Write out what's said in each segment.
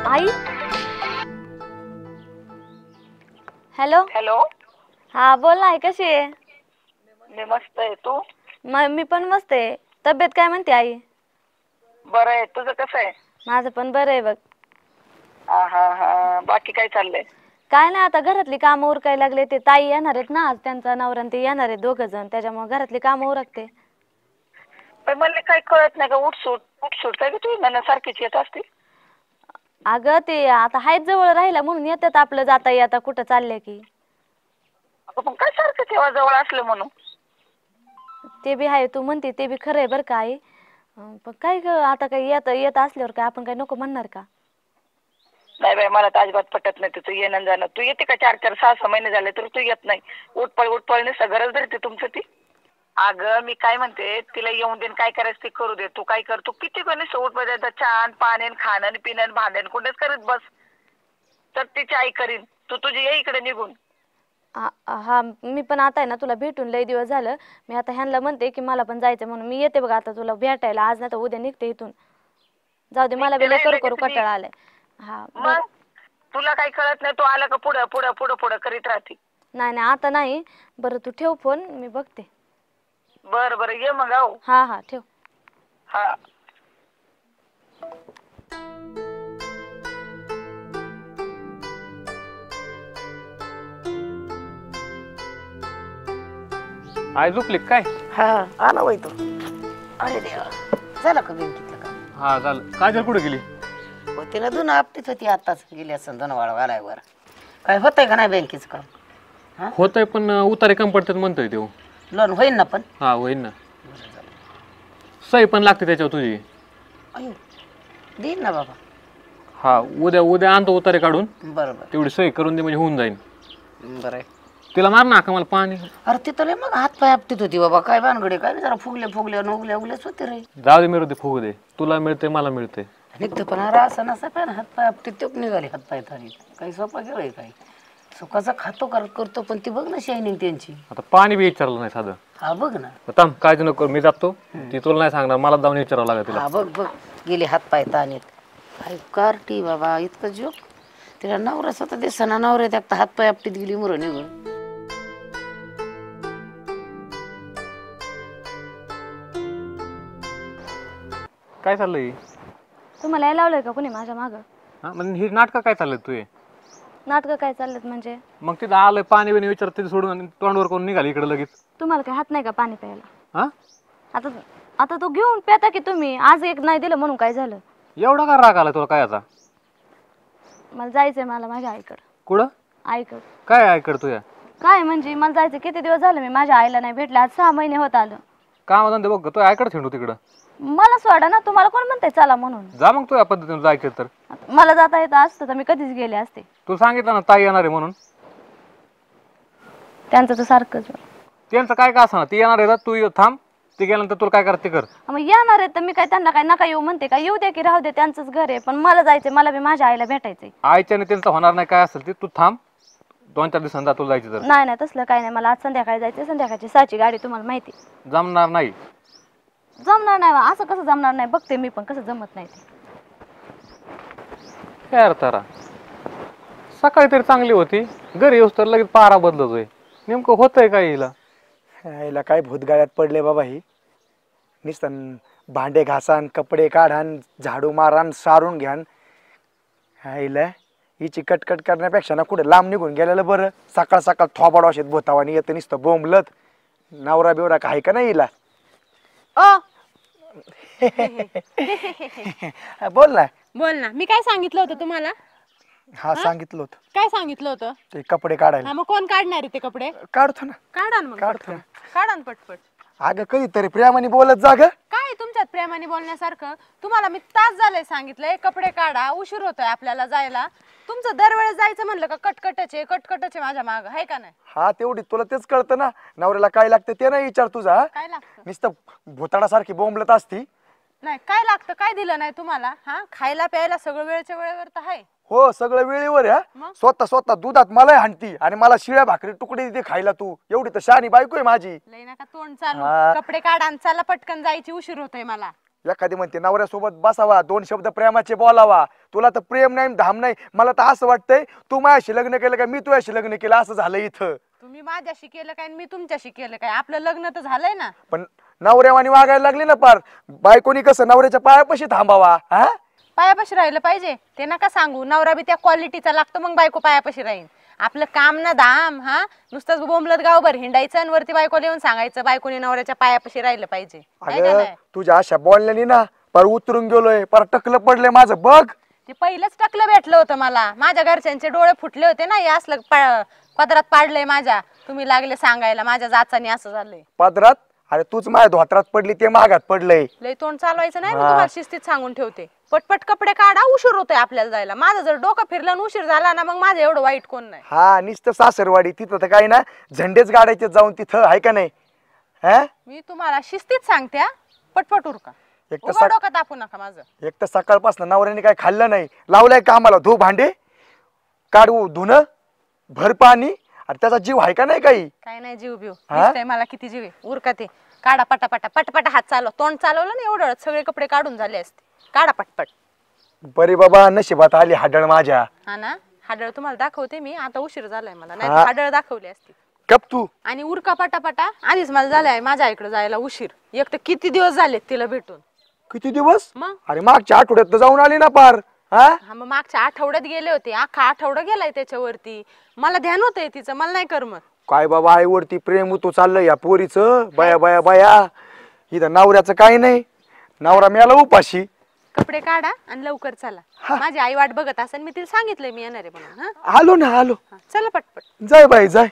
आई. Hello. Hello. हा बोल ना, कशी आहे? मी मस्त आहे, तू? मी पण मस्त आहे. तब्येत काय म्हणते आई? बरं आहे, तुझं कसं आहे? माझं पण बरं आहे बघ. हा हा हा, बाकी काय चाललंय? काय नाही, आता घरातली कामं उरकायला लागले. ते ताई येणार आहेत ना आज, त्यांचा नवरा ते येणार आहेत दोघ जण, त्याच्यामुळे घरातली कामं उरकते. पण मला काही कळत नाही का, उठसूट काय तू सारखीच येत असते. अगं ते आता हायच जवळ राहिला म्हणून येतात, आपलं जाता येता कुठं चाललंय की. पण काय सारखं तेव्हा जवळ असलं म्हणून. ते बी आहे, तू म्हणते ते बी खरं आहे बरं का आई. पण काय ग, आता काही येत असल्यावर काय आपण काय नको म्हणणार का? नाही बाई, मला तर अजिबात पटत नाही तुझं येणं जाणं. तू येते का 4-4 6-6 महिने झाले तर तू येत नाही. उठपळ नसतं, गरज धरते तुमचं ती. अगं मी काय म्हणते, तिला येऊन देन, काय करायचं ते करू दे. तू काय कर, तू किती पण उठ बजायचं, छान पाणी खाणं पिणं भांडण कुठेच करत बस, तर तिची आई करीन. तू तुझी ये इकडे निघून. हा मी पण आता आहे ना, तुला भेटून लई दिवस झालं. मी आता ह्यांना म्हणते की मला पण जायचं म्हणून मी येते बघ आता तुला भेटायला. आज नाही तर उद्या निघते इथून. जाऊ दे, मला बी लई करू करू कंटाळा आलाय. हा बरं. मग तुला काही कळत नाही, तू आला का पुढं पुढं पुढं पुढं करीत राहते. नाही नाही आता नाही. बरं तू ठेव फोन, मी बघते. बरं बरं, ये मग. आहो. हा हा ठेव. हा. आई झोपली काय? हा आला वय तो. अरे देवा, झालं का बँकेतलं का? हा झालं. काजल कुठे गेली? होती ना, दोन आपटीत होती, आताच गेली असं दोन वाळा घालायवर. काय होतंय का नाही बँकेचं काम? होतंय पण उतारे कम पडतात म्हणतोय तो. लोन होईल ना पण? हा होईल ना. सही पण लागते त्याच्यावर तुझी. अयो, देईन ना बाबा. हा उद्या आणतो उतारे काढून. बरोबर, तेवढी सही करून दे म्हणजे होऊन जाईल. बरं आहे. तिला मार ना का मला पाणी. अरे तिथं लय मग हात पाय आपटीत होती बाबा, काय भानगडे, काय जरा फुगले उगलेच होते रे. जाऊ दे, मिळू दे, फुगू दे. तुला मिळते मला मिळते. निघतं पण अरे असं नसा काय, हात पाय आपटीत तो निघाले हात पाय थारी. काही सोपा गेलाय काय? सुखाचा खातो करतो, पण ती बघ ना शायनिंग त्यांची. आता पाणी बी विचारलं नाही साधं. हा बघ ना. थांब, काळजी नको, मी जातो. ती तुला नाही सांगणार, मला जाऊन विचारावं लागेल तिला. हा बघ गेले हात पाय ताणीत. अरे कार्टी बाबा, इतकं जोक. तिला नवरा स्वतः दिसना, नवऱ्यात एकटा हात पाय आपटीत गेली मुरं निघून. काय चाललंय? तुम्हाला यायला लावलंय का कोणी माझ्या मागं? हा म्हणजे ही नाटकं काय चाललंय तुझे? नाटकं काय चाललेत म्हणजे? मग तिथं आलंय पाणी बिणी विचारत तिथे सोडून आणि तोंडवर करून निघाली इकडे लगेच. तुम्हाला काय हात नाही का पाणी प्यायला? हा आता आता तो घेऊन पेता की तुम्ही. आज एक नाही दिलं म्हणून काय झालं? एवढा का राग आला तुला? काय आता मला जायचंय, मला माझ्या आईकडं. कुठं? आईकडं. काय ऐकड तुया? काय म्हणजे मला जायचं, किती दिवस झालं मी माझ्या आईला नाही भेटले. आज 6 महिने होत आलं. काम धंदे बघ, तू ऐकड थेंडू तिकडं. मला सोडा ना, तुम्हाला कोण म्हणतंय चला म्हणून? जा मग तू या पद्धतीने जायचं तर. मला जाता येतं असतं तर मी कधीच गेले असते. तू सांगितलं ना ताई येणार आहे म्हणून. त्यांचं तर सारखंच. त्यांचं काय का असं ना, ती येणार आहे, तू थांब. ती गेल्यानंतर तुला काय करते कर. मग येणार आहे तर मी काय त्यांना काय नका येऊ म्हणते का? येऊ द्या की, राहू दे, त्यांचंच घर आहे. पण मला जायचंय, मला बी माझ्या आईला भेटायचंय. आईच्याने त्यांचं होणार नाही, काय असेल ते तू थांब. 2-4 दिवसांनी तुला जायचं तर. नाही नाही तसलं काय नाही, मला आज संध्याकाळी जायचंय. संध्याकाळची 6ची गाडी, तुम्हाला माहिती. जमणार नाही. जमणार नाही? असं कसं जमणार नाही? बघते मी पण कसं जमत नाही ते. काय अर्थ रा, सकाळी तरी चांगली होती, घरी येऊस तर लगेच पारा बदलतोय. नेमकं होतंय काय हिला? हिला काय भूतगाळ्यात पडले बाबा. ही नुसतं भांडे घासान, कपडे काढान, झाडू मारान, सारून घ्यान. हिला हिची कटकट करण्यापेक्षा ना कुठे लांब निघून गेलेलं बरं. सकाळ सकाळ थोबाड वाशेत भोतावानी येतं नुसतं बोंबलत. नवरा बिवरा काय का नाही हिला? बोल ना. बोल ना. मी काय सांगितलं होतं तुम्हाला? हा सांगितलं होतं. काय सांगितलं होतं? ते कपडे काढायला. मग कोण काढणार आहे ते कपडे? काढतो ना. काढा ना मग. काढतो ना. काढा ना पटपट. अगं कधीतरी प्रेमाने बोलत जा ग. काय तुमच्यात प्रेमाने बोलण्यासारखं? तुम्हाला मी तास झालंय सांगितलंय कपडे काढा, उशीर होतोय आपल्याला जायला. तुमचं दरवेळेस जायचं म्हणलं का कटकटच माझ्या माग आहे का नाही? हा तेवढी तुला तेच कळतं ना, नवऱ्याला काय लागतं ते नाही विचार तुझा. काय लागतं? नुसतं भोताडासारखी बोंबलत असती. नाही काय लागतं, काय दिलं नाही तुम्हाला? हा खायला प्यायला सगळं वेळच्या वेळेवर तर आहे. हो सगळं वेळेवर आहे. स्वतः दुधात मला हाणती आणि मला शिळ्या भाकरी तुकडे देते खायला. तू एवढी तर शहाणी बायको आहे माझी. लय नका तोंड चालू. कपडे काढा आणि चला पटकन, जायची उशीर होतोय मला. एखादी म्हणते नवऱ्यासोबत बसावा, 2 शब्द प्रेमाचे बोलावा. तुला तर प्रेम नाही धाम नाही. मला तर असं वाटतंय तू माझ्याशी लग्न केलं काय मी तुझ्याशी लग्न केलं असं झालं इथं. तुम्ही माझ्याशी केलं काय आणि मी तुमच्याशी केलं काय? आपलं लग्न तर झालंय ना. पण नवऱ्यावानी वागायला लागली ना पार. बायकोनी कसं नवऱ्याच्या पायापाशी थांबावा. हा पायापाशी राहिलं पाहिजे ते नका सांगू. नवरा बी त्या क्वालिटीचा लागतो मग बायको पायापाशी राहीन. आपलं काम ना धाम. हा नुसतंच बोंबलत गावभर हिंडायचं आणि वरती बायकोला येऊन सांगायचं बायकोनी नवऱ्याच्या पायापाशी राहिलं पाहिजे. आहे का अगं नाही? तुझ्या अशा बोलण्यानी ना पार उतरून गेलोय, पार टकलं पडलंय माझं बघ. ते पहिलंच टकलं भेटलं होतं मला. माझ्या घरच्यांचे डोळे फुटले होते ना. हे असलं पदरात पाडलंय माझ्या. तुम्ही लागले सांगायला माझ्या जाचानी असं झालंय. पदरात? अरे तूच माझ्या धोत्रात पडली ते मागात पडलंय. लय तोंड चालवायचं नाही. मी तुम्हाला शिस्तीत सांगून ठेवते. पटपट कपडे काढा, उशीर होतोय आपल्याला जायला. माझं जर डोकं फिरलं आणि उशीर झाला ना मग माझं एवढं वाईट कोण नाही. हा नुसतं सासरवाडी तिथं तर काही ना झेंडेच गाडायचे जाऊन तिथं आहे का नाही. हा मी तुम्हाला शिस्तीत सांगते हा. पटपट उरका. एक तर उगा डोकं तापू नका माझं. एक तर सकाळपासून नवऱ्याने काय खाल्लं नाही. लावलाय कामाला धू भांडे काढू धुणं भर पाणी. अरे त्याचा जीव आहे का नाही काही. काय नाही जीव बिव हा? दिसतंय मला किती जीव आहे. उरका ते काढा पटापटा. पटपट हात चालव. तोंड चालवलं ना एवढं सगळे कपडे काढून झाले असते. काढा पटपट. बरे बाबा नशिबात आली हाडळ माझ्या. हा ना हाडळ तुम्हाला दाखवते मी. आता उशीर झालाय मला. नाही हा. हाडळ दाखवली असती. कप तू आणि उरका पटापटा. आधीच मला झालाय माझ्या आईकडे जायला उशीर. एक तर किती दिवस झाले तिला भेटून. किती दिवस. मग अरे मागच्या आठवड्यात तर जाऊन आली ना पार. हा हा मग मागच्या आठवड्यात गेले होते. अख्खा आठवडा गेलाय त्याच्यावरती. मला ध्यान होतंय तिचं. मला नाही करमत. काय बाबा आईवरती प्रेम उतू चाललंय या पोरीचं. बया बया बया इथं नवऱ्याचं काही नाही. नवरा मिळाला उपाशी. कपडे काढा आणि लवकर चला. माझी आई वाट बघत असेल. मी तिला सांगितलंय मी येणार आहे म्हणून. हा आलो ना आलो. हा, चला पटपट. जाय बाई जाय.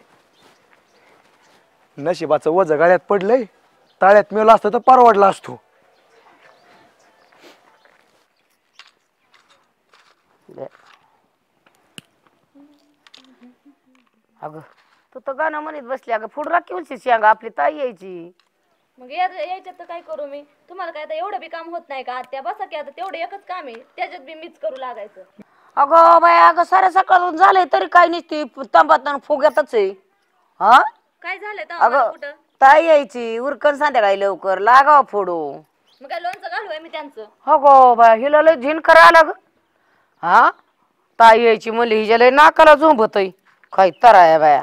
नशिबाचं वज गाड्यात पडलंय. ताळ्यात मिळलं असतं तर परवडला असतो. अगं तू तर गाणं म्हणत बसली. अगं फुड राखीवची शेंगा आपली ताई यायची. मग यायच्यात तर काय करू मी. तुम्हाला काय आता एवढं बी काम होत नाही का आत्या. बसा की आता तेवढं एकच काम आहे त्याच्यात बी मीच करू लागायचं. अगं बाय अगं साऱ्या सकाळून झालंय तरी काय नसती तांबात फुग्यातच आहे. हा काय झालंय तर अगं कुठं. ताई यायची उरकन संध्याकाळी लवकर लागाव फोडू. मग काय लोणचं घालूय मी त्यांचं. हो गो बाय हिला लय झिन करा आला ग. हा ताई यायची म्हणली हिच्या लय नाकाला झोंबतय. काय तराया बाया.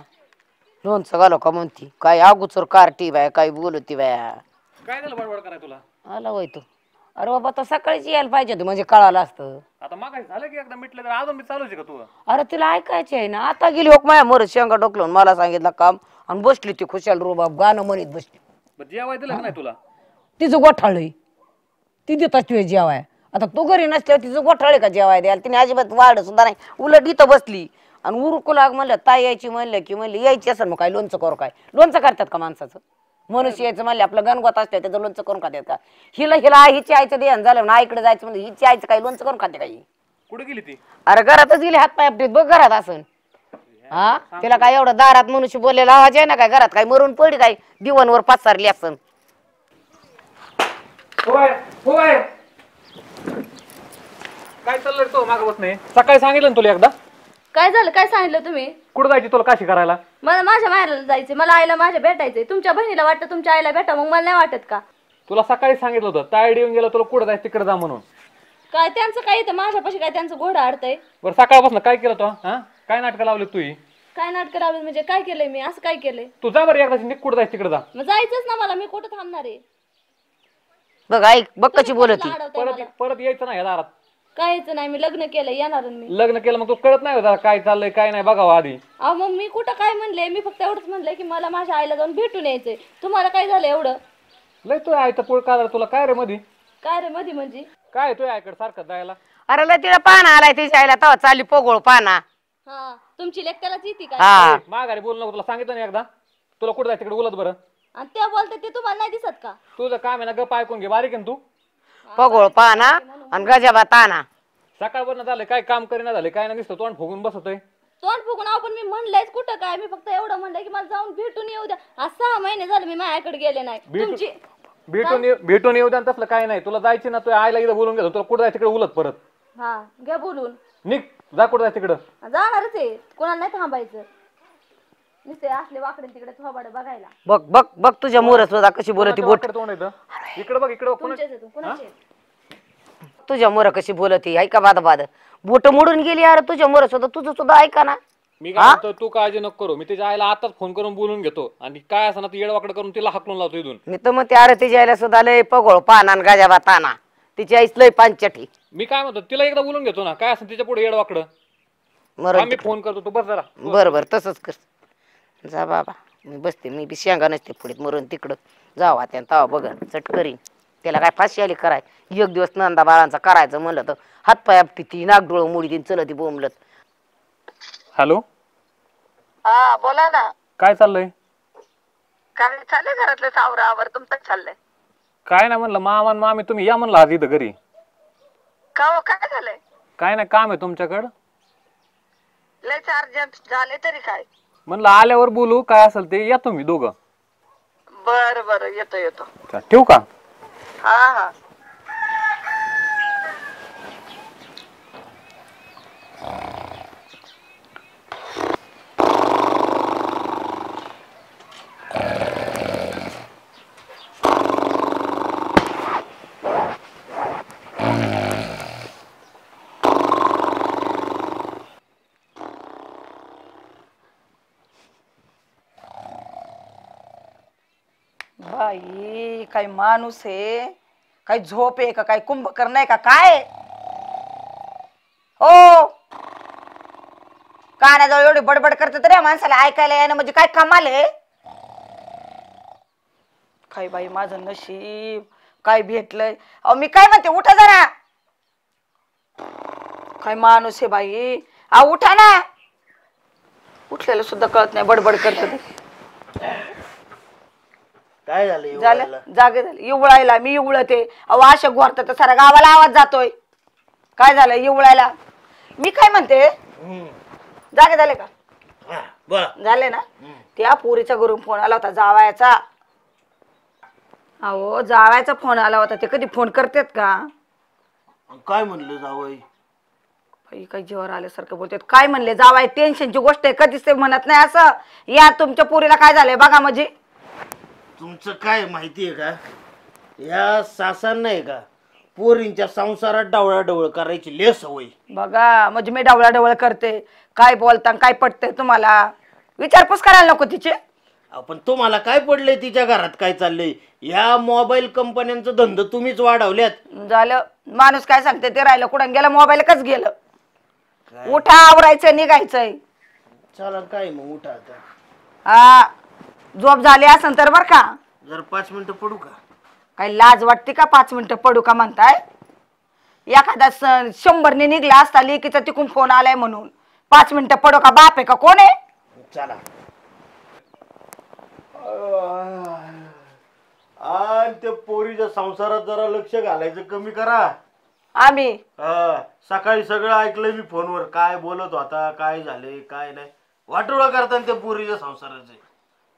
लोणचं घालो का म्हणती. काय अगोचर कार्टी बाया काय बोलती बाया. काय झालं बडबड कराय तुला. आला होय तू. अरे बाबा तर सकाळीच यायला पाहिजे होतं म्हणजे कळालं असतं. आता मागायचं झालं की एकदा मिटलं तर अजून मी चालूच आहे का तू. अरे तिला ऐकायचे आहे ना. आता गेली हो माया मोर शेंगा डोकलून मला सांगितलं काम आणि बसली ती खुशाल रोबाब गाणं म्हणत बसली. बरं जेवाय दिलं का नाही तुला. तिचं गोठाळी ती देत असते जेवाय. आता तू घरी नसल्यावर तिचं गोठाळे का जेवाय द्यायला. तिने अजिबात वाढ सुद्धा नाही. उलट इथं बसली आणि उरकू लाग म्हणलं ताई यायची म्हणलं की म्हणली यायची असेल मग काय लोणचं करू काय. लोणचं करतात का माणसाचं. मनुष्य यायचं म्हणले आपलं गणगोत असते त्याचं लोणचं करून खात्यात का. हिला हिची आईचं ध्यान झालं ना आईकडे जायचं म्हणजे हिची आईचं काही लोणचं करून खाते काही. कुठे गेली ती. अरे घरातच गेली हात पाय आपटीत बघ घरात असन. हा तिला काय एवढं दारात मनुष्य बोललेला आवाज आहे ना काय. घरात काय मरून पडली काय दिवाणवर पाचारली असन. काय चाललंय तो मागं बस नाही. सकाळी सांगितलं ना तुला एकदा. काय झालं काय सांगितलं तुम्ही. कुठं जायची तुला काशी करायला. मला माझ्या माहेराला जायचंय. मला आईला माझ्या भेटायचंय. तुमच्या बहिणीला वाटतं तुमच्या आईला भेटा मग मला नाही वाटत का. तुला सकाळी सांगितलं होतं तायडी येऊन गेला तुला कुठं जायचं तिकडे जा म्हणून. काय त्यांचं काय इथं माझ्यापाशी काय त्यांचं घोडं अडतंय. बरं सकाळपासून काय केलं तो. हा काय नाटकं लावली तू. काय नाटकं लावलं म्हणजे काय केलंय मी असं काय केलंय. तू जा बरं एकदा निघ कुठं जायचं तिकडे जा. मग जायचंच ना मला. मी कुठं थांबणार आहे. बघ ऐक बघ कशी बोलती. अडवताय परत मला. परत यायचं नाही या दारात. काहीच नाही. मी लग्न केलं येणार मी. लग्न केलं मग तू कळत नाही होता काय चाललंय काय नाही बघावं आधी. अहो मग मी कुठं काय म्हणले. मी फक्त एवढंच म्हणलंय की मला माझ्या आईला जाऊन भेटून यायचंय. तुम्हाला काय झालं एवढं. लय तू आयतं पोळ का तुला काय रे मधी. काय रे मधी म्हणजे. काय तू आयकडे सारखं जायला. अरे लय तिला पाना आलाय तिच्या आईला तवा चालली पोगोळ पाना. हा तुमची लेक्चरच येते काय. हा माघारी बोल नको तुला सांगितलं ना एकदा. तुला कुठं जायचं तिकडे बोलत बरं. आणि त्या बोलते ते तुम्हाला नाही दिसत का. तुझं काम आहे ना गप ऐकून घे बारीक आहे ना तू. पोगोळ पाना आणि गजाबा ताना. सकाळवरनं झालं काय काम करीना झाले काय नाही दिसतं तोंड फुगून बसतोय. तोंड फुगून आपण मी म्हणलंयच कुठं काय. मी फक्त एवढं म्हणलंय की मला जाऊन भेटून येऊ द्या. आज 6 महिने झाले मी माझ्याकडे गेले नाही. तुमची भेटून येऊ द्या तसलं काय नाही. तुला जायची ना तू आईला इथं बोलून घेतो तुला कुठं जायचं तिकडे उलत परत. हा घ्या बोलून. निघ जा कुठं जायचं तिकडं. जाणारच आहे. कोणाला नाही थांबायचं. नुसते असले वाकडे तिकडे थोबाड बघायला. बघ बघ बघ तुझ्या मोर सुद्धा कशी बोलती बोट. तोंड येतं इकडे बघ इकडे बघ तुमचेच आहेत, कुणाचे आहेत? तुझ्या मोर कशी बोलती ऐका बाद बाद बोट मोडून गेली यार तुझ्या मोर सुद्धा तुझं सुद्धा ऐका ना. मी काय म्हणतो तू काळजी नको करू. मी तिच्या आईला आताच फोन करून बोलून घेतो आणि काय असं ना ती येडवाकडे करून तिला हाकलून लावतो इथून. मी तर मग त्या तिच्या आईला सुद्धा लय पगोळ पाना गाजाबा ताना तिची आईच लय पांचटी. मी काय म्हणतो तिला एकदा बोलून घेतो ना काय असं तिच्या पुढे येडवाकडं. मरण मी फोन करतो तू बस जरा. बरं बरं तसंच कर जा बाबा. मी बसते मी बी शेंगा नसते पुढे मरून तिकडं जावा त्या तवा बघ चट करीन. त्याला काय फाशी आली कराय एक दिवस नंदा बाळांचा करायचं म्हणलं तर हातपाय आपटी ती नागडोळ मुडी ती चलती बोंबलत. हॅलो हा बोला ना. काय चाललंय? काय चाललंय घरातलं सावरावर तुमचं चाललंय? काय नाही म्हणलं मामा मामी तुम्ही या म्हणलं आज इथं घरी. का हो काय झालंय? काय नाही काम आहे तुमच्याकडं. लय अर्जंट झाले तरी काय? म्हणलं आल्यावर बोलू काय असेल ते या तुम्ही दोघं. बर बर येतो येतो. ठेवू का? हा हा. बाई काय माणूस आहे काय झोप आहे का काय कुंभकर्ण आहे का काय हो कानाजवळ एवढी बडबड करते तरी या माणसाला ऐकायला येणं म्हणजे काय कमाल आहे काय बाई माझं नशीब काय भेटलंय अहो मी काय म्हणते उठा जरा काय माणूस आहे बाई अहो उठा ना उठलेलं सुद्धा कळत नाही बडबड करत काय झालं झालं जागे झाले इवळायला मी इवळते अहो अशा घोरतात तर सारा गावाला आवाज जातोय काय झालं इवळायला मी काय म्हणते जागे झाले का झाले ना त्या पोरीचा घरून फोन आला होता जावायचा अहो जावायचा फोन आला होता ते कधी फोन करतात का काय म्हणलं जावई बाई काही जीवावर आल्यासारखं बोलतात काय म्हणले जावाय टेन्शनची गोष्ट आहे कधीच ते म्हणत नाही असं या तुमच्या पोरीला काय झालंय बघा म्हणजे तुमचं काय माहितीये का या सासांना आहे का पोरींच्या संसारात डावळाडवळ करायची लय सवय बघा म्हणजे मी डावळाडवळ करते काय बोलता काय पटतंय तुम्हाला विचारपूस करायला नको तिचे आपण तुम्हाला काय पडलंय तिच्या घरात काय चाललंय या मोबाईल कंपन्यांचं धंदा तुम्हीच वाढवल्यात झालं माणूस काय सांगते ते राहिलं कुठं गेलं मोबाईल कच गेलं उठा आवरायचं निघायचंय चला काय मग उठा आता हा झोप झाली असेल तर बर का जर 5 मिनिटं पडू का काही लाज वाटते का 5 मिनिटं पडू का म्हणताय एखादा 100ने निघला असता लेकीचा तिकून फोन आलाय म्हणून 5 मिनिटं पडू का बाप आहे का कोण आहे चला आणि त्या पोरीच्या संसारात जरा लक्ष घालायचं कमी करा आम्ही सकाळी सगळं ऐकलंय मी फोनवर काय बोलत होता काय झाले काय नाही वाटोळा करताना त्या पोरीच्या संसाराचे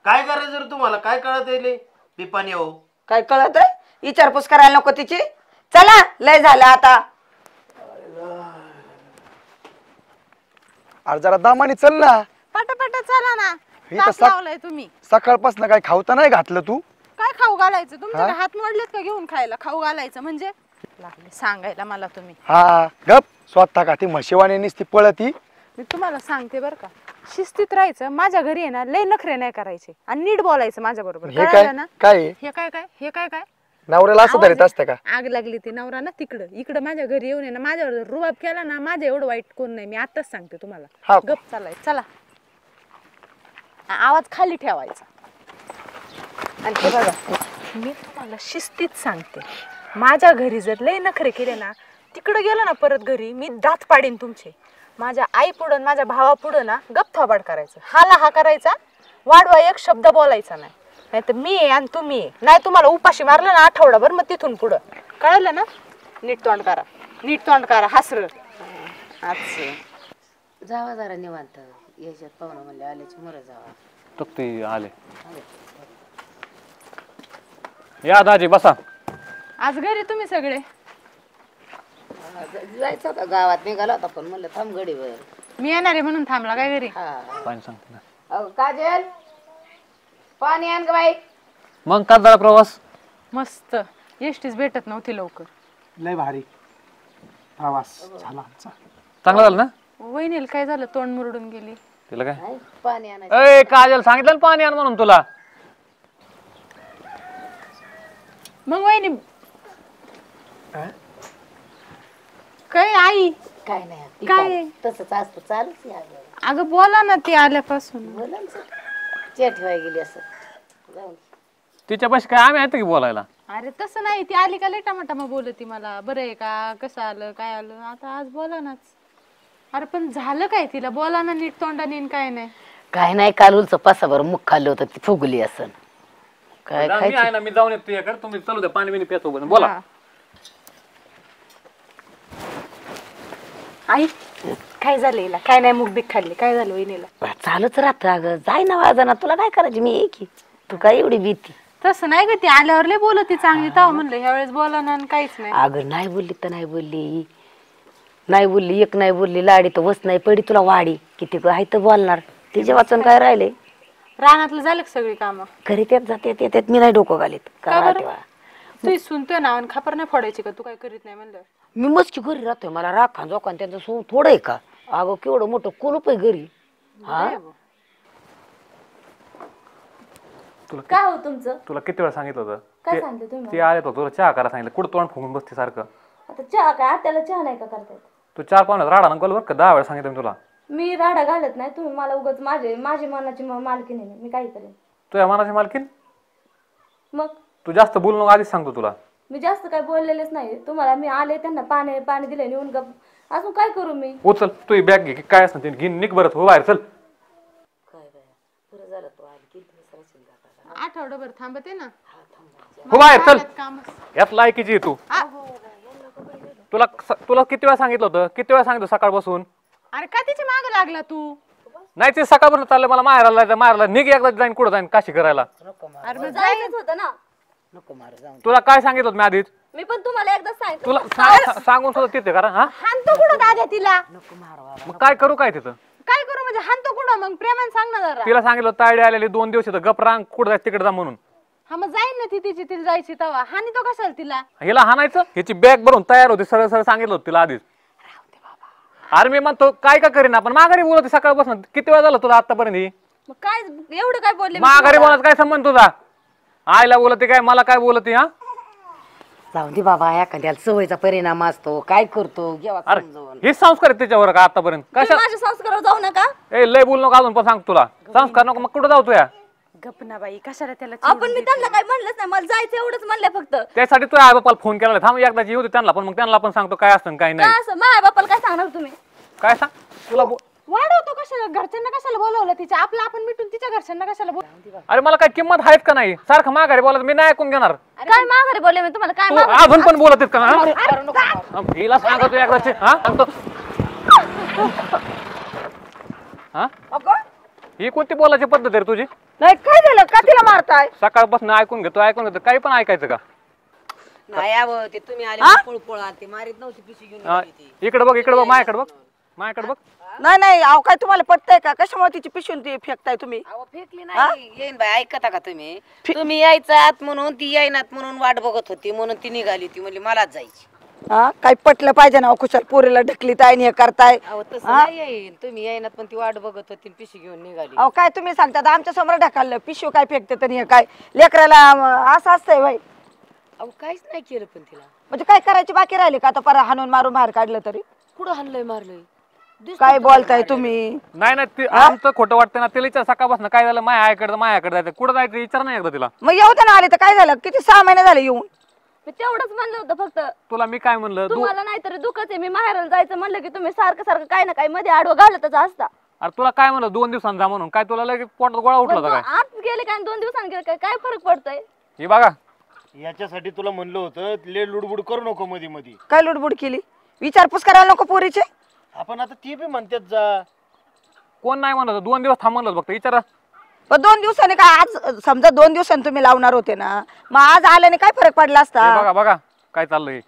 काय करायचं रे तुम्हाला काय कळत येईल पिपाणी हो काय कळत आहे विचारपूस करायला नको तिची चला लय झालं आता अरे जरा दामाने चल ना पटापट चला ना हे तर तास लावलाय तुम्ही सकाळपासून काय खावता नाही घातलं तू काय खाऊ घालायचं तुमच्या काय हात मोडलेत का घेऊन खायला खाऊ घालायचं म्हणजे लागले सांगायला मला तुम्ही हा गप स्वतः का ती म्हशीवाणी नुसती पळती मी तुम्हाला सांगते बरं का शिस्तीत राहायचं माझ्या घरी आहे ना लय नखरे नाही करायचे आणि नीट बोलायचं माझ्या बरोबर हे काय ना काय आहे? हे काय काय हे काय काय नवऱ्याला असं धरीत असतं का आग लागली ती नवरा ना तिकडं इकडं माझ्या घरी येऊन आहे ना माझ्यावर रुबाब केला ना माझं एवढं वाईट कोण नाही मी आताच सांगते हा. तुम्हाला गप चालाय चला आवाज खाली ठेवायचा आणि हे बघा मी तुम्हाला शिस्तीत सांगते माझ्या घरी जर लय नखरे केले ना तिकडं गेलं ना परत घरी मी दात पाडीन तुमचे माझ्या आई पुढं माझ्या भावा पुढं ना गप थोबाड करायचं हाला हा करायचा वाढवा एक शब्द बोलायचा नाही नाहीतर मी आहे आणि तुम्ही आहे नाही तुम्हाला उपाशी मारलं ना आठवडाभर मग तिथून पुढं कळलं ना नीट तोंड करा हसर जावा जरा निवांत याच्यात पाहुणा म्हणले आल्याची मर जावा तो ते आले या दाजी बसा आज घरी तुम्ही सगळे जायचं होतं गावात निघाला होता पण म्हणलं थांब गडीवर मी येणार आहे म्हणून थांबला काय घरी पाणी सांगते ना काजल पाणी आण ग बाई. मग का झाला प्रवास? मस्त. एसटीच भेटत नव्हती लवकर. लय भारी प्रवास झाला आमचा. चांगला झालं ना? वहिनीला काय झालं? तोंड मुरडून गेली. तिला काय? पाणी आण. ए काजल सांगितलं ना पाणी आण म्हणून तुला. मग वहिनी काय आई काय नाही काय तसंच असतं चालूच अगं बोला ना ती आल्यापासून. चे ठेवाय गेली असं. तिच्या पाशी काय आम्ही आहेत की बोलायला? अरे तसं नाही, ती आली का लय टमाटमा बोलती मला. बरं आहे का, कसं आलं, काय आलं. आता आज बोला नाच. अरे पण झालं काय? तिला बोला ना नीट तोंडाने. काय नाही काय नाही, काल उलचं पासाभर मुख खाल्लं होतं ती फुगली असन. काय मी आहे ना, मी जाऊन येतो तुझ्याकडे. तुम्ही चालू द्या, पाणी बिणी पितो. बोला. हा. आई काय झालं हिला? काय नाही मुख बिक खाल्ली. काय झालं वहिनीला? चालूच राहतं अगं. जाय ना वाजना, तुला काय करायची? मी ये की. तू काय एवढी भीती? तसं नाही ग, ती आल्यावर लय बोलती चांगली. तेव्हा म्हणलं ह्या वेळेस बोला ना. काहीच नाही. अगं नाही बोलली तर नाही बोलली. नाही बोलली, एक नाही बोलली. लाडी तर वस नाही पडी तुला वाडी. किती आहे तर बोलणार. तिच्या वाचून काय राहिले? रानातलं झालं का सगळी कामं? घरी त्यात जाते येतात. मी नाही डोकं घालीत. तू सुनतोय ना आणि खापर नाही फोडायची का? तू काय करीत नाही म्हणलं. मी मस्की घरी राहतोय. मला राखा जोकान त्यांचं सोन थोडं आहे का? अगं केवढं मोठं कुलूप आहे घरी. हा काय हो तुमचं? तुला किती वेळा सांगितलं होतं? काय सांगते तुम्ही? ते आले होते तुला चहा करा सांगितलं. कुठं तोंड फुगून बसते सारखं? आता चहा काय? त्याला चहा नाही का करतायत? तू 4-5 राडा नको बरं का? 10 वेळा सांगितलं मी तुला. मी राडा घालत नाही. तुम्ही मला उगाच माझी मनाची मालकीण आहे. मी काही करेन. तुझ्या मनाची मालकीन? मग तू जास्त बोलू नको आधीच सांगतो तुला. मी जास्त काय बोललेलेच नाही तुम्हाला. मी आले त्यांना पाणी दिले नेऊन गप. अजून काय करू मी? उचल तुझी बॅग घे. काय असं ते घे, निघ बरं. हो बाहेर चल. आठवडाभर थांबते ना. हो बाहेर चल. काम यात लायकीची आहे तू. तुला किती वेळा सांगितलं होतं? किती वेळा सांगितलं सकाळपासून? अरे का तिच्या मागे लागला तू? नाही ते सकाळपासून चाललं मला मारायला निघ. एकदा जाईन कुठं जाईन काशी करायला. अरे मग जायचंच होतं ना. तुला काय सांगितलं होतं मी आधीच? मी पण तुम्हाला एकदा सांगितलं. तुला सांगून सुद्धा तिथे करा. हा हाणतो कुठं दाद्या तिला? मग काय करू काय तिथं? काय करू म्हणजे हाणतो कुठं? मग प्रेमाने सांग ना जरा. तिला सांगितलं तायडे आलेली 2 दिवस येतं. गप रांग कुठं जायचं तिकडे जा म्हणून. हा मग जाईन ना ती तिची तिला जायची तवा. हानी तो कशाला तिला? हिला हाणायचं? ह्याची बॅग भरून तयार होती. सरळ सरळ सांगितलं होतं तिला आधीच. अरे मी म्हणतो काय का करीन आपण. माघारी बोलत सकाळपासून. किती वेळा झालं तुला आतापर्यंत? मग काय एवढं काय बोलले? माघारी बोलत काय संबंध तुझा? आईला बोलते काय, मला काय बोलते? हा जाऊन दे बाबा. एखाद्याला सवयीचा परिणाम असतो. काय करतो घेवा अरे समजावून. हे संस्कार आहेत त्याच्यावर का आतापर्यंत? कशा माझ्या संस्कारावर जाऊ नका. ए लय बोल नको अजून पण सांग तुला. संस्कार नको मग कुठं जाऊ तुया? गप ना बाई, कशाला त्याला आपण मी त्यांना काय म्हणलंच नाही. मला जायचं एवढंच म्हणलं फक्त. त्यासाठी तुझ्या आई बापाला फोन केला. थांब एकदाची येऊ दे त्यांना पण. मग त्यांना पण सांगतो काय असतं काय नाही. काय असं माझ्या बापाला काय सांगणार तुम्ही? काय सांग तुला वाढवतो कशाला? घरच्यांना कशाला बोलवलं तिच्या? आपलं आपण मिटून तिच्या घरच्यांना कशाला बोल? अरे मला काय किंमत आहेत का नाही? सारखं माघारी बोलत मी नाही ऐकून घेणार. काय माघारी बोलले मी तुम्हाला? काय तू माघारी? अजून पण बोलत आहेत का? हा? हिला सांगतो एकदाची. हा सांगतो. हा ही कोणती बोलायची पद्धत आहे तुझी? नाही काय झालं? का तिला मारताय? सकाळपासून ऐकून घेतो काही पण ऐकायचं का? नाही आवं, ते तुम्ही आले पळपळा ते मारित नव्हती पिशी घेऊन हा, गेली ती. इकडे बघ माझ्याकडे बघ. नाही नाही अहो काय तुम्हाला पटतंय का? कशामुळे तिची पिशवून ती फेकताय तुम्ही? अहो फेकली नाही. येईन बाई ऐकता का तुम्ही? तुम्ही यायचात म्हणून ती येईनात म्हणून वाट बघत होती म्हणून ती निघाली. ती म्हणली मलाच जायची. हा काय पटलं पाहिजे ना कुशाल पोरीला ढकली ताय हे करताय. अहो तसं नाही येईन. तुम्ही येईनात पण ती वाट बघत होती पिशी घेऊन निघाली. अहो काय तुम्ही सांगता आमच्या समोर ढकललं पिशव काय फेकते तरी हे काय लेकराला असं असतंय बाई. अहो काहीच नाही केलं पण तिला. म्हणजे काय करायची बाकी राहिली का? आता परत हाणून मारून बाहेर काढलं तरी कुठं हाणलंय मारलंय? काय बोलताय तुम्ही? नाही ते आमचं खोटं वाटतं ना. तिला विचार सकाळपासून काय झालं माझ्याकडे जायचं. कुठं जायचं विचार नाही एकदा तिला. मग येऊ दे ना. आले तर काय झालं? किती 6 महिने झाले येऊन. मी तेवढंच म्हणलं होतं फक्त. तुला मी काय म्हणलं? तुम्हाला नाहीतरी दुखच आहे. मी माहेराला जायचं म्हणलं की तुम्ही सारखं काय ना काय मध्ये आडवं घालतच असता. अरे तुला काय म्हणलं 2 दिवसांनी जा म्हणून? काय तुला लगेच पोटात गोळा उठला होता काय? आत गेले काय 2 दिवसांनी गेले काय फरक पडतोय? हे बघा याच्यासाठी तुला म्हणलं होतं ले लुडबुड करू नको मध्ये मध्ये. काय लुडबुड केली? विचारपूस करायला नको पोरीचे? आपण आता ती बी म्हणतात जा. कोण नाही म्हणलं 2 दिवस थांब म्हणलं फक्त विचारा. पण 2 दिवसांनी काय? आज समजा 2 दिवसांनी तुम्ही लावणार होते ना. मग आज आल्याने काय फरक पडला असता? हे बघा काय चाललंय.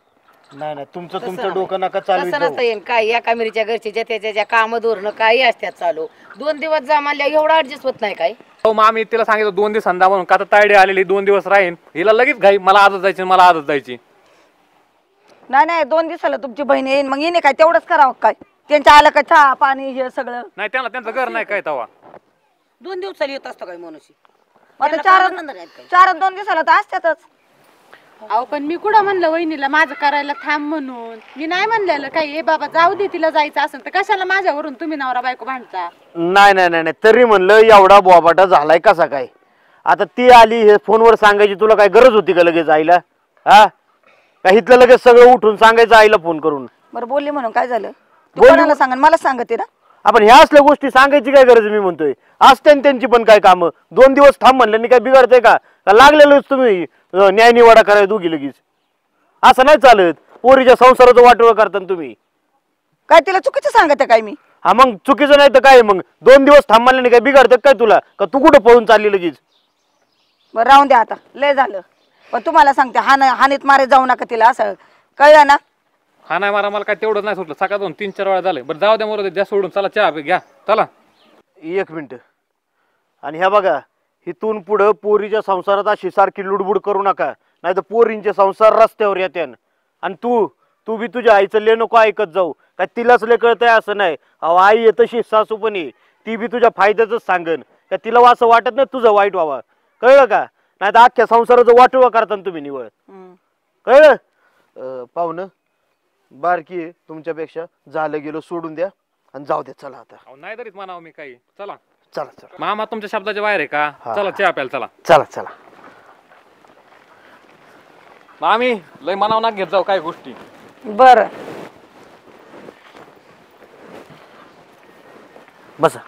नाही नाही तुमचं डोकं नका चालू तसं नसतं येईन काय या कामेरीच्या घरची ज्या त्याच्या काम धोरणं काही असतात चालू 2 दिवस जा म्हणल्या एवढं ऍडजस्ट होत नाही काय हो मग आम्ही तिला सांगितलं 2 दिवस संधा म्हणून का तर तायडी आलेली 2 दिवस राहीन हिला लगेच घाई मला आजच जायची मला आजच जायची. नाही नाही 2 दिवसाला तुमची बहीण येईन मग येणे काय तेवढंच करावं काय त्यांच्या आलं का चहा पाणी हे सगळं नाही त्यांना त्यांचं घर नाही काय तवा 2 दिवसाला येत असतं काय मनुष्य आता 4-2 दिवसाला तर असतातच. अहो पण मी कुठं म्हणलं वहिनीला माझं करायला थांब म्हणून मी नाही म्हणलेलं काही हे बाबा जाऊ दे तिला जायचं असेल तर कशाला माझ्यावरून तुम्ही नवरा बायको भांडता. नाही नाही नाही तरी म्हणलं एवढा बोबाटा झालाय कसा काय. आता ती आली हे फोनवर सांगायची तुला काय गरज होती का लगेच आईला हा का इथलं लगेच सगळं उठून सांगायचं आईला फोन करून. बरं बोलली म्हणून काय झालं बोलली कोणाला सांगा मला सांगते ना. आपण ह्या असल्या गोष्टी सांगायची काय गरज मी म्हणतोय असते त्यांची पण काय कामं 2 दिवस थांब म्हणलं काय बिघडतंय का लागलेलोच तुम्ही न्याय निवाडा करायला दोघी लगेच असं नाही चालत. पोरीच्या संसाराचं वाटोळं करता तुम्ही काय तिला चुकीचं सांगते काय मी. हा मग चुकीचं नाही तर काय मग 2 दिवस थांब म्हणलं काय बिघडतं काय तुला का तू कुठं पळून चालली लगेच. बरं राहून द्या आता लय झालं पण तुम्हाला सांगते हानीत मारे जाऊ नका तिला असं कळलं ना. हा नाही मारा मला काय तेवढं नाही सुटलं सकाळ 2-3-4 वेळा झाले बरं जाऊ द्या मोर द्या सोडून चला चहा घ्या चला. 1 मिनिट आणि ह्या बघा इथून पुढं पोरीच्या संसारात अशी सारखी लुडबुड करू नका नाही तर पोरींचे संसार रस्त्यावर येते. आणि तू बी तुझ्या आईचं ले नको ऐकत जाऊ काय तिलाच ले कळतंय असं नाही. अहो आई आहे तशी सासू पण आहे ती बी तुझ्या फायद्याच सांगन का तिला असं वाटत नाही तुझं वाईट व्हावं कळलं का नाही तर अख्ख्या संसाराचं वाटोळं करता तुम्ही निवळ कळलं. पाहुणं बारकी आहे तुमच्यापेक्षा झालं गेलो सोडून द्या आणि जाऊ द्या चला आता. नाही तरीच म्हणावं मी काही चला चला चला मामा तुमच्या शब्दाच्या बाहेर आहे का चला चहा प्यायला चला चला चला. आम्ही लय मनाव ना घेत जाऊ काय गोष्टी. बरं बसा.